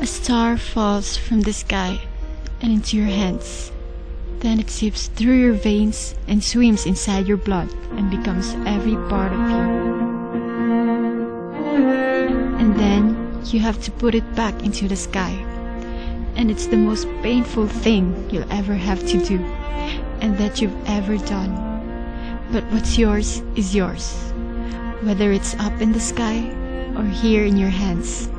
A star falls from the sky and into your hands. Then it seeps through your veins and swims inside your blood and becomes every part of you. And then you have to put it back into the sky. And it's the most painful thing you'll ever have to do and that you've ever done. But what's yours is yours, whether it's up in the sky or here in your hands.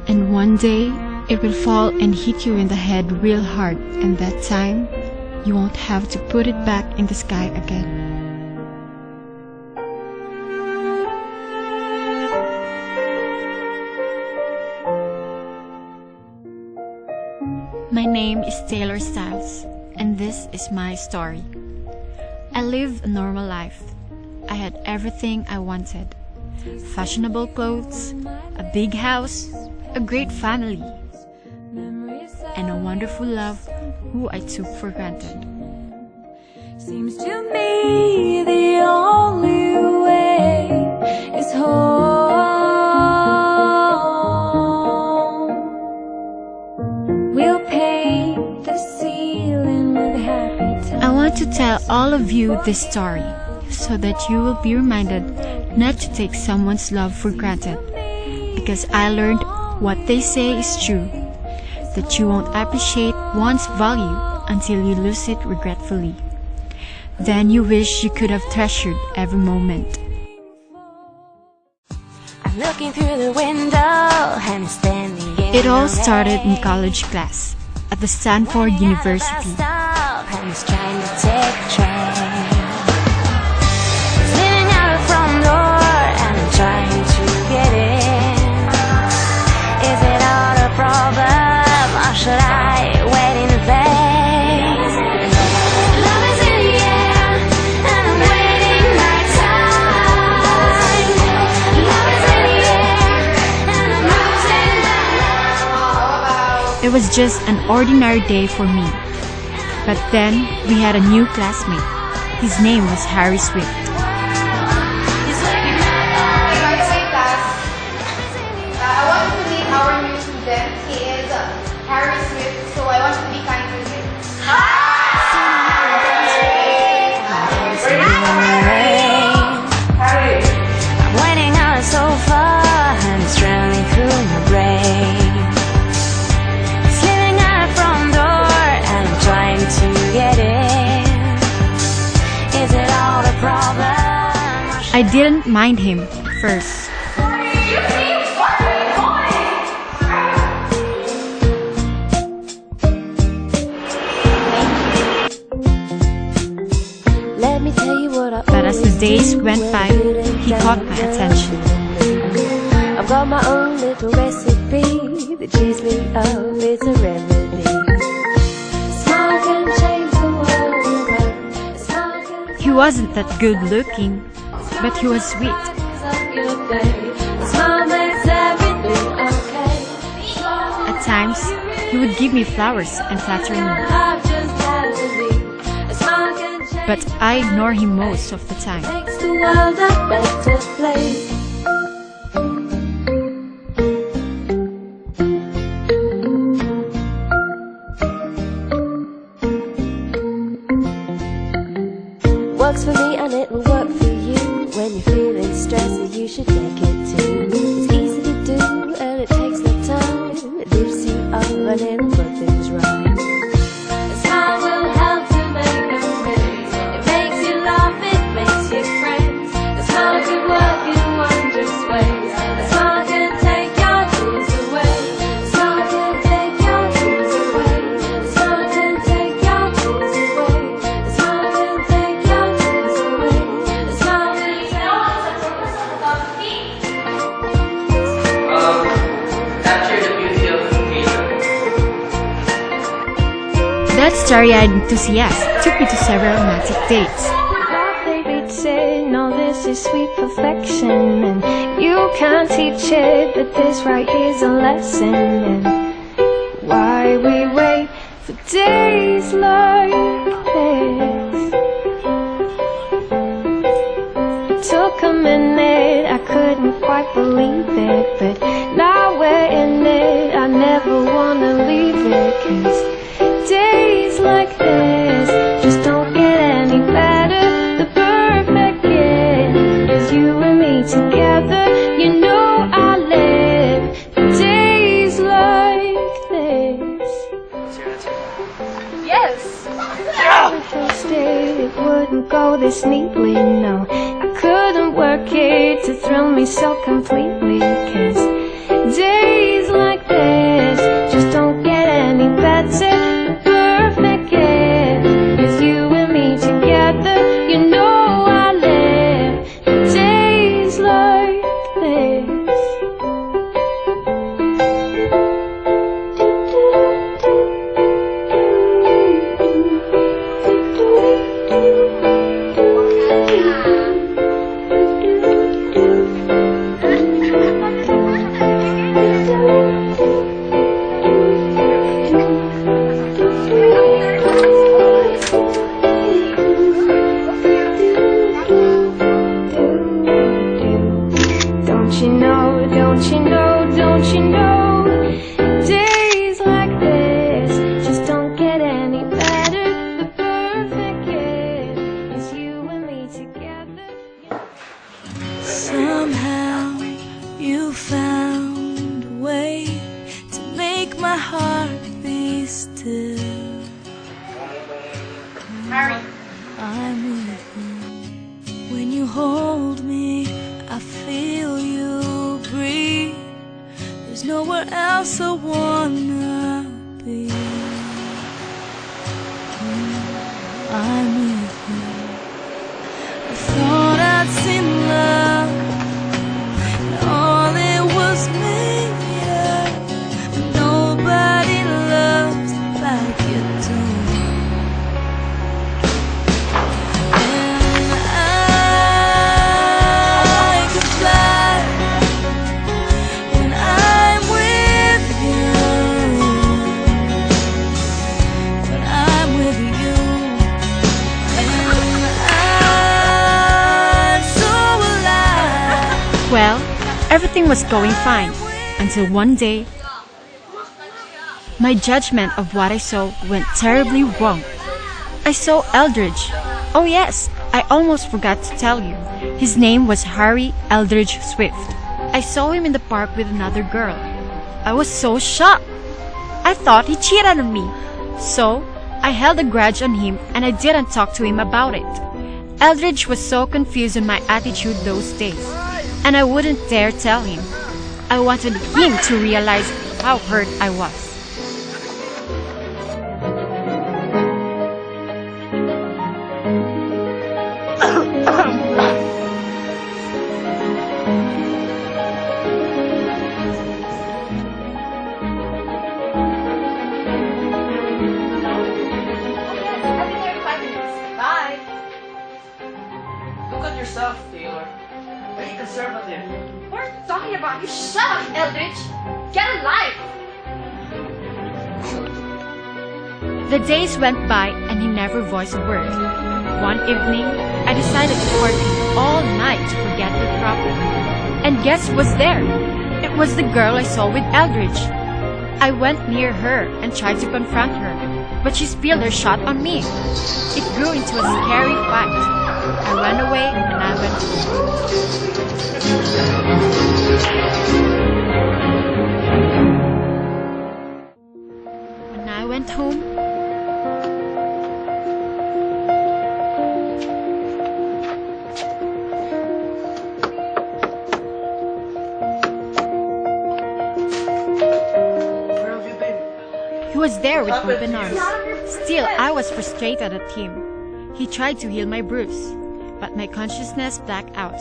And one day, it will fall and hit you in the head real hard, and that time, you won't have to put it back in the sky again. My name is Taylor Styles, and this is my story. I lived a normal life. I had everything I wanted. Fashionable clothes, a big house, a great family, and a wonderful love who I took for granted. Seems to me the only way is home. We'll paint the ceiling with happy times. I want to tell all of you this story so that you will be reminded not to take someone's love for granted, because I learned what they say is true, that you won't appreciate one's value until you lose it regretfully. Then you wish you could have treasured every moment. I'm looking through the window and standing in It all started in college class at the Stanford University. And he's trying to take a train. He's leaning out the front door and I'm trying to get in. Is it all a problem, or should I wait in the place? Love is in the air, and I'm waiting my time. Love is in the air, and I'm losing my mind. It was just an ordinary day for me. But then we had a new classmate. His name was Harry Swift. I want to meet our new student. He is Harry Swift, so I want to be kind to him. Harry! I'm waiting on a sofa and it's running through my brain. It's leaning out the front door and I'm trying to get in. Is it all a problem? I didn't mind him at first. But as the days went by, he caught my attention. I've got my own little recipe that cheers me up, it's a remedy. Smile can change the world. Smile can He wasn't that good looking, but he was sweet. Smile makes everything okay. At times, he would give me flowers and flatter me. I've just had to leave. A smile can change. But I ignore him most of the time. Makes the world a better place. Works for me and it'll work for you. When you're feeling stressed, you should take it too. It's easy to do and it takes no time. It lifts you up and it'll put things right. A smile will help to make amends. It makes you laugh, it makes you friends. A smile can work in wondrous ways. A smile can take your tears away. A smile can take your tears away. A smile can take your tears away. A smile can take your tears away. A smile can take Capture the beauty of nature. That starry-eyed enthusiast took me to several romantic dates. Baby said, no, this is sweet perfection, and you can't teach it, but this right here's a lesson. And why we wait for days like this? It took a minute, I couldn't quite believe it, but now we're in it. wouldn't go this neatly, no. I couldn't work it to thrill me so completely, 'cause days like this just don't get any better. The perfect gift is you and me together. You know I live days like this. Don't you know, days like this just don't get any better. The perfect gift is you and me together. Somehow you found a way to make my heart be still. Mary. I'm with you. When you hold me, I feel you breathe. There's nowhere else I wanna be. I'm with you. I thought I'd seen love, and all it was made of. But nobody loves like you do. And I could fly when I'm with you. When I'm with you. And I'm so alive. Well, everything was going fine until one day, my judgment of what I saw went terribly wrong. I saw Eldridge. Oh yes, I almost forgot to tell you. His name was Harry Eldridge Swift. I saw him in the park with another girl. I was so shocked. I thought he cheated on me. So, I held a grudge on him and I didn't talk to him about it. Eldridge was so confused on my attitude those days, and I wouldn't dare tell him. I wanted him to realize how hurt I was. I'll be there in 5 minutes. Bye. Look at yourself, Taylor. Very conservative. What are you talking about? You shut up, Eldridge. Get a life. The days went by and he never voiced a word. One evening, I decided to court him all night to forget the problem. And guess who was there? It was the girl I saw with Eldridge. I went near her and tried to confront her, but she spilled her shot on me. It grew into a scary fight. I ran away and I went home. When I went home, Where have you been? he was there with open arms. Still, I was frustrated at him. He tried to heal my bruise, but my consciousness blacked out.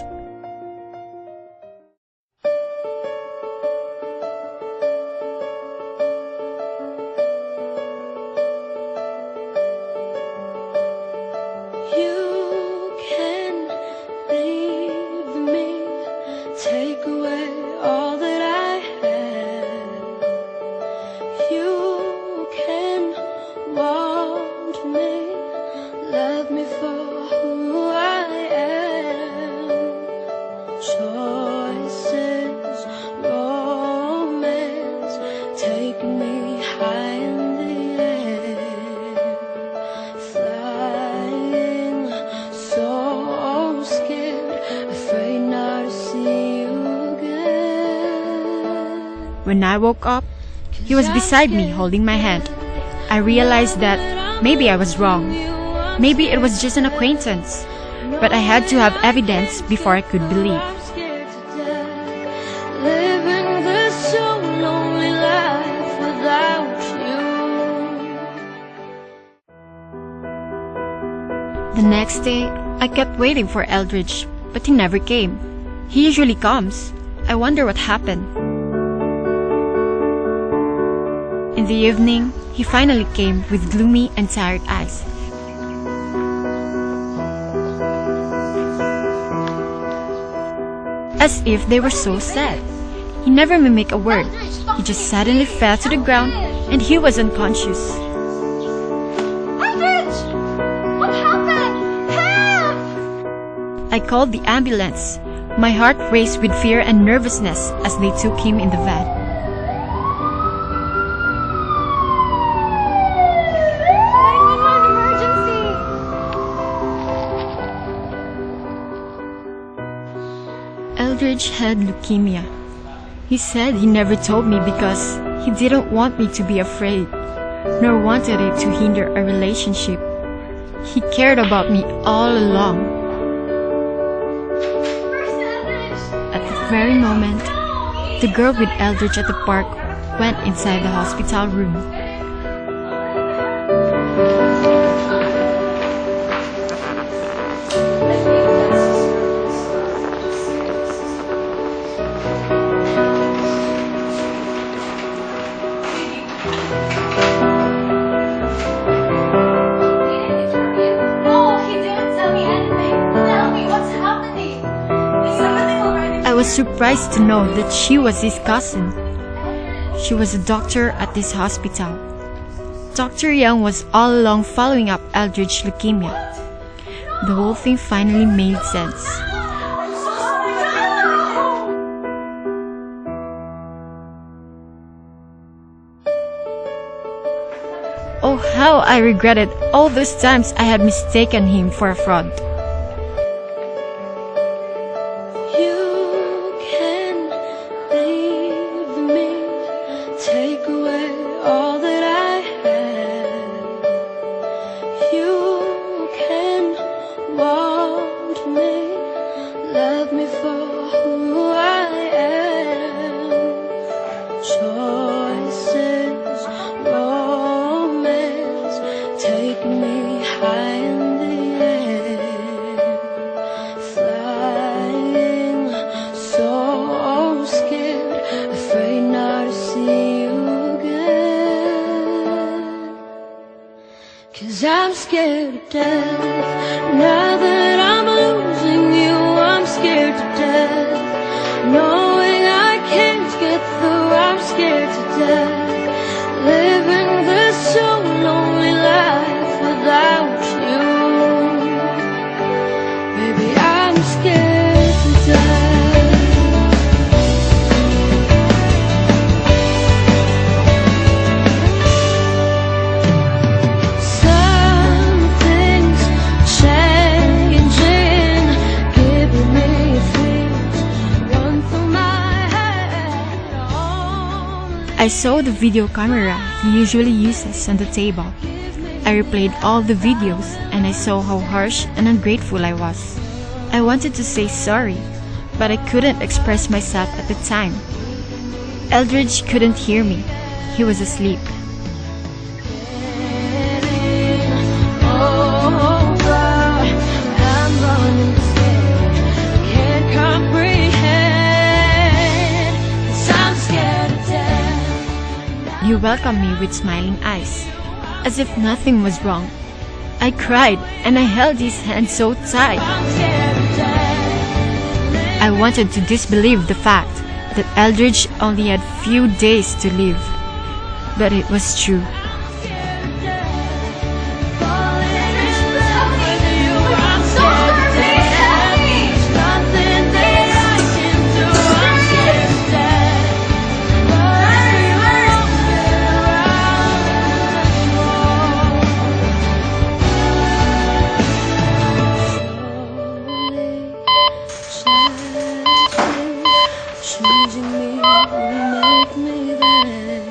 You can leave me, take away all that I have. You can want me, love me for who I am. Choices, romance, take me high in the air. Flying, so scared, afraid not to see you again. When I woke up, he was beside me holding my hand. I realized that maybe I was wrong. Maybe it was just an acquaintance, but I had to have evidence before I could believe. I'm scared to death, living this so lonely life without you. The next day, I kept waiting for Eldridge, but he never came. He usually comes. I wonder what happened. In the evening, he finally came with gloomy and tired eyes. As if they were so sad. He never mimicked a word. He just suddenly fell to the ground and he was unconscious. Eldridge! What happened? Help! I called the ambulance. My heart raced with fear and nervousness as they took him in the van. 911 emergency! Eldridge had leukemia. He said he never told me because he didn't want me to be afraid, nor wanted it to hinder a relationship. He cared about me all along. At the very moment, the girl with Eldridge at the park went inside the hospital room. No, he didn't tell me anything. Tell me what's happening. Is everything already? I was surprised to know that she was his cousin. She was a doctor at this hospital. Dr. Young was all along following up Eldridge's leukemia. The whole thing finally made sense. Oh, how I regretted all those times I had mistaken him for a fraud. You can leave me, take away all that I have. You can want me, love me for who I am. Choices, romance, take me high in the air. Flying, so scared, afraid not to see you again. 'Cause I'm scared to death. Now that I'm losing you, I'm scared to death. Knowing I can't get through, I'm scared to death. Living this so lonely life without you. Baby, I'm scared to death. Something's changing, giving me fears, run through my head. I saw the video camera he usually uses on the table. I replayed all the videos and I saw how harsh and ungrateful I was. I wanted to say sorry, but I couldn't express myself at the time. Eldridge couldn't hear me. He was asleep. He welcomed me with smiling eyes, as if nothing was wrong. I cried and I held his hand so tight. I wanted to disbelieve the fact that Eldridge only had few days to live, but it was true. Choosing me will make me then.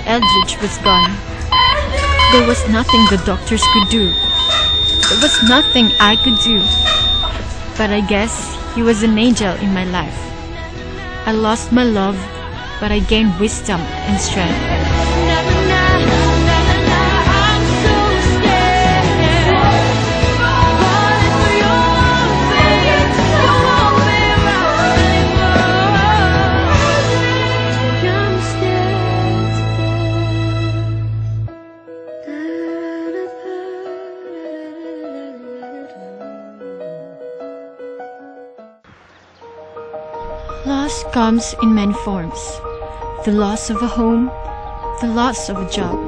Eldridge was gone. There was nothing the doctors could do. There was nothing I could do. But I guess he was an angel in my life. I lost my love, but I gained wisdom and strength. Loss comes in many forms. The loss of a home, the loss of a job.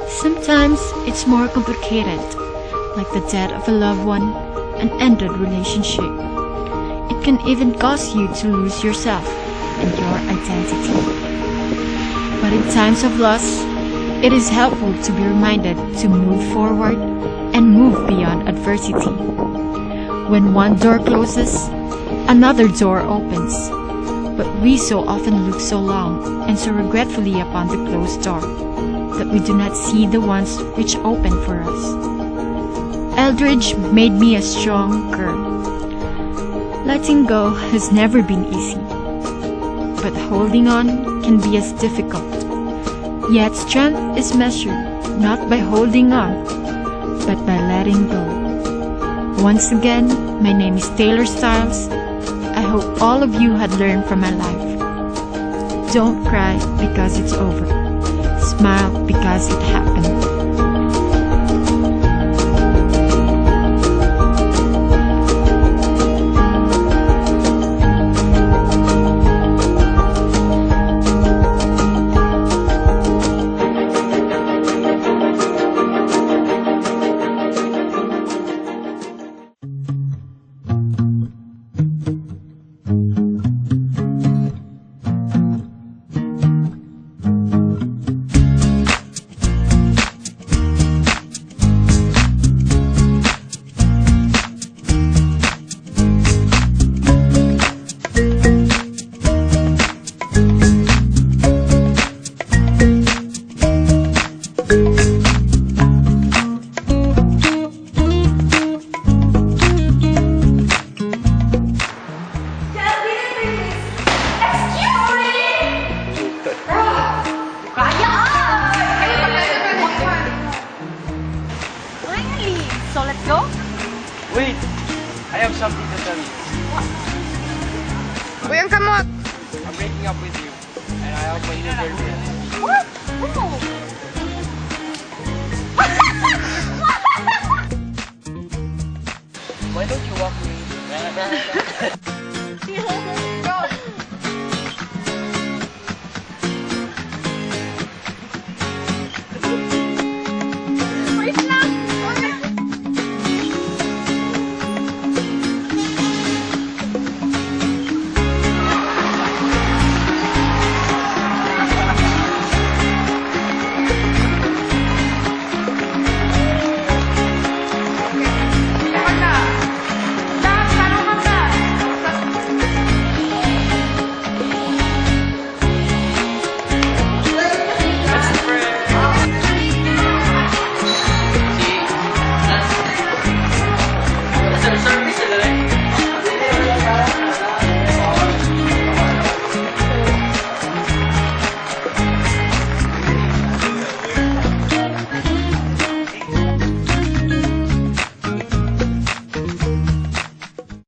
Sometimes it's more complicated, like the death of a loved one, an ended relationship. It can even cause you to lose yourself and your identity. But in times of loss, it is helpful to be reminded to move forward and move beyond adversity. When one door closes, another door opens. But we so often look so long and so regretfully upon the closed door that we do not see the ones which open for us. Eldridge made me a strong girl. Letting go has never been easy, but holding on can be as difficult. Yet strength is measured not by holding on, but by letting go. Once again, my name is Taylor Styles. I hope all of you had learned from my life. Don't cry because it's over. Smile because it happened. So let's go? Wait! I have something to tell you. Uy, ang kamot! I'm breaking up with you. And I have my new girlfriend. What?